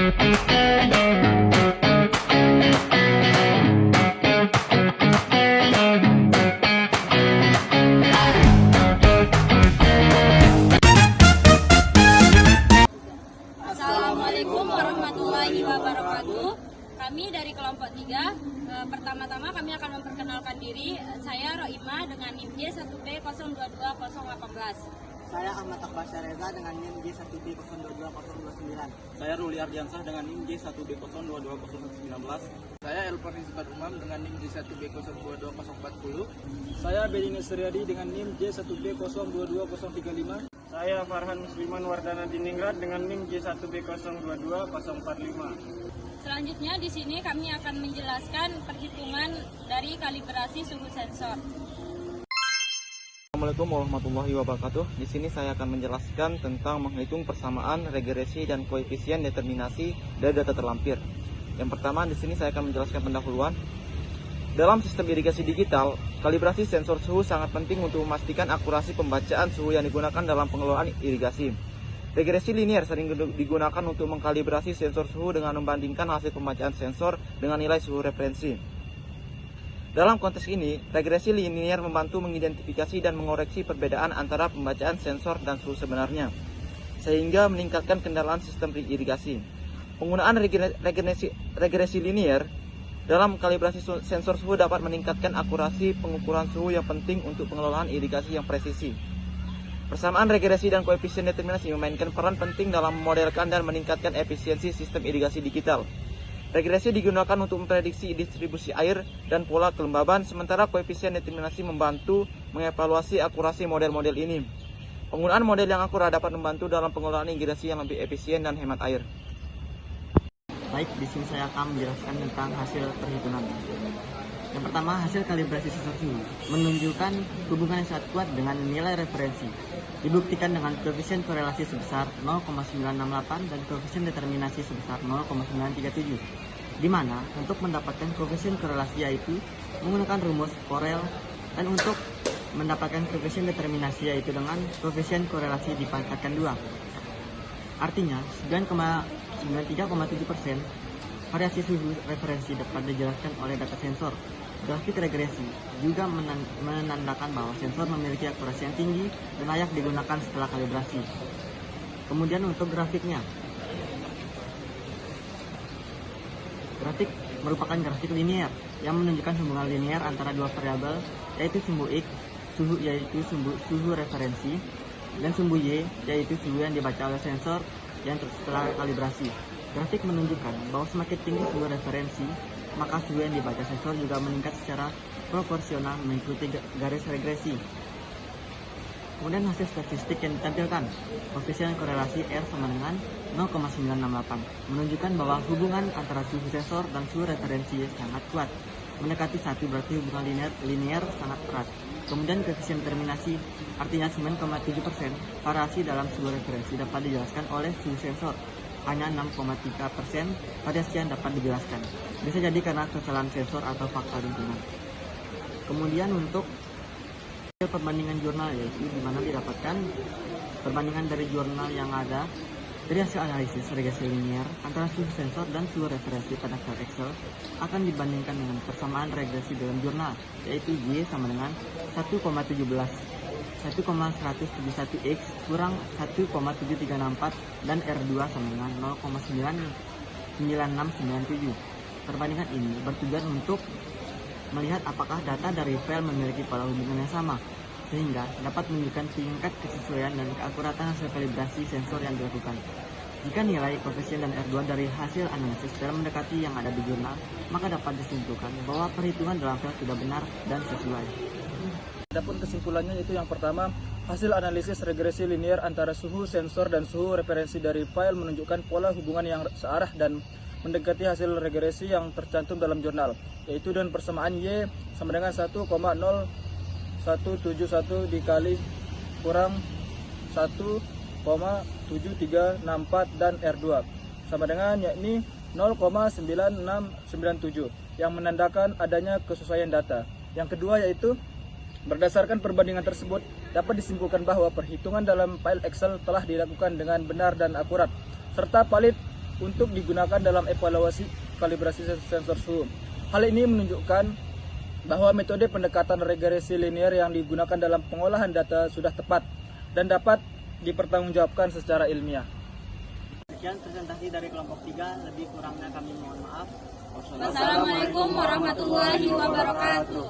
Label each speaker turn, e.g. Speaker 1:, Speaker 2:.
Speaker 1: Assalamualaikum warahmatullahi wabarakatuh. Kami dari kelompok 3, pertama-tama kami akan memperkenalkan diri. Saya Roima dengan NIM J1B022018.
Speaker 2: Saya Ahmad Akbasya Reza dengan NIM J1B022029.
Speaker 3: Saya Ruli Ardiansah dengan NIM J1B022019.
Speaker 4: Saya Elfari Zubair Umam dengan NIM J1B022040.
Speaker 3: Saya Bedini Suryadi dengan NIM J1B022035.
Speaker 4: Saya Farhan Musliman Wardana Diningrat dengan NIM J1B022045.
Speaker 1: Selanjutnya di sini kami akan menjelaskan perhitungan dari kalibrasi suhu sensor.
Speaker 5: Assalamualaikum warahmatullahi wabarakatuh. Di sini saya akan menjelaskan tentang menghitung persamaan, regresi, dan koefisien determinasi dari data terlampir. Yang pertama, di sini saya akan menjelaskan pendahuluan. Dalam sistem irigasi digital, kalibrasi sensor suhu sangat penting untuk memastikan akurasi pembacaan suhu yang digunakan dalam pengelolaan irigasi. Regresi linear sering digunakan untuk mengkalibrasi sensor suhu dengan membandingkan hasil pembacaan sensor dengan nilai suhu referensi. Dalam konteks ini, regresi linear membantu mengidentifikasi dan mengoreksi perbedaan antara pembacaan sensor dan suhu sebenarnya, sehingga meningkatkan kendalian sistem irigasi. Penggunaan regresi linear dalam kalibrasi sensor suhu dapat meningkatkan akurasi pengukuran suhu yang penting untuk pengelolaan irigasi yang presisi. Persamaan regresi dan koefisien determinasi memainkan peran penting dalam memodelkan dan meningkatkan efisiensi sistem irigasi digital. Regresi digunakan untuk memprediksi distribusi air dan pola kelembaban, sementara koefisien determinasi membantu mengevaluasi akurasi model-model ini. Penggunaan model yang akurat dapat membantu dalam pengelolaan irigasi yang lebih efisien dan hemat air.
Speaker 2: Baik, di sini saya akan menjelaskan tentang hasil perhitungan. Yang pertama, hasil kalibrasi sensor suhu menunjukkan hubungan yang sangat kuat dengan nilai referensi. Dibuktikan dengan koefisien korelasi sebesar 0,968 dan koefisien determinasi sebesar 0,937. Di mana untuk mendapatkan koefisien korelasi yaitu menggunakan rumus Korel, dan untuk mendapatkan koefisien determinasi yaitu dengan koefisien korelasi dipangkatkan 2. Artinya 93,7% variasi suhu referensi dapat dijelaskan oleh data sensor. Grafik regresi juga menandakan bahwa sensor memiliki akurasi yang tinggi dan layak digunakan setelah kalibrasi. Kemudian untuk grafiknya, grafik merupakan grafik linear yang menunjukkan hubungan linear antara dua variabel, yaitu sumbu X, suhu yaitu suhu referensi, dan sumbu Y, yaitu suhu yang dibaca oleh sensor yang setelah kalibrasi. Grafik menunjukkan bahwa semakin tinggi suhu referensi, maka suhu yang dibaca sensor juga meningkat secara proporsional mengikuti garis regresi. Kemudian hasil statistik yang ditampilkan, koefisien korelasi R sama dengan 0,968, menunjukkan bahwa hubungan antara suhu sensor dan suhu referensi sangat kuat. Mendekati 1 berarti hubungan linear sangat erat. Kemudian koefisien determinasi, artinya 9,7% variasi dalam suhu referensi dapat dijelaskan oleh suhu sensor. Hanya 6,3% variasi yang dapat dijelaskan. Bisa jadi karena kesalahan sensor atau faktor lingkungan. Kemudian untuk perbandingan jurnal, yaitu di mana didapatkan perbandingan dari jurnal yang ada dari hasil analisis regresi linear antara suhu sensor dan suhu referensi pada file Excel akan dibandingkan dengan persamaan regresi dalam jurnal, yaitu Y sama dengan 1,171X kurang 1,7364 dan R2 sama dengan 0,99697. Perbandingan ini bertujuan untuk melihat apakah data dari file memiliki pola hubungan yang sama, sehingga dapat menunjukkan tingkat kesesuaian dan keakuratan hasil kalibrasi sensor yang dilakukan. Jika nilai koefisien dan R2 dari hasil analisis dalam mendekati yang ada di jurnal, maka dapat disimpulkan bahwa perhitungan dalam file sudah benar dan sesuai.
Speaker 3: Adapun kesimpulannya itu yang pertama, hasil analisis regresi linear antara suhu sensor dan suhu referensi dari file menunjukkan pola hubungan yang searah dan mendekati hasil regresi yang tercantum dalam jurnal, yaitu dengan persamaan Y sama dengan 1,0171 dikali kurang 1,7364 dan R2 sama dengan yakni 0,9697 yang menandakan adanya kesesuaian data. Yang kedua yaitu berdasarkan perbandingan tersebut dapat disimpulkan bahwa perhitungan dalam file Excel telah dilakukan dengan benar dan akurat serta valid untuk digunakan dalam evaluasi kalibrasi sensor suhu. Hal ini menunjukkan bahwa metode pendekatan regresi linear yang digunakan dalam pengolahan data sudah tepat dan dapat dipertanggungjawabkan secara ilmiah.
Speaker 2: Sekian presentasi dari kelompok 3, lebih kurangnya kami mohon maaf.
Speaker 1: Wassalamualaikum warahmatullahi wabarakatuh.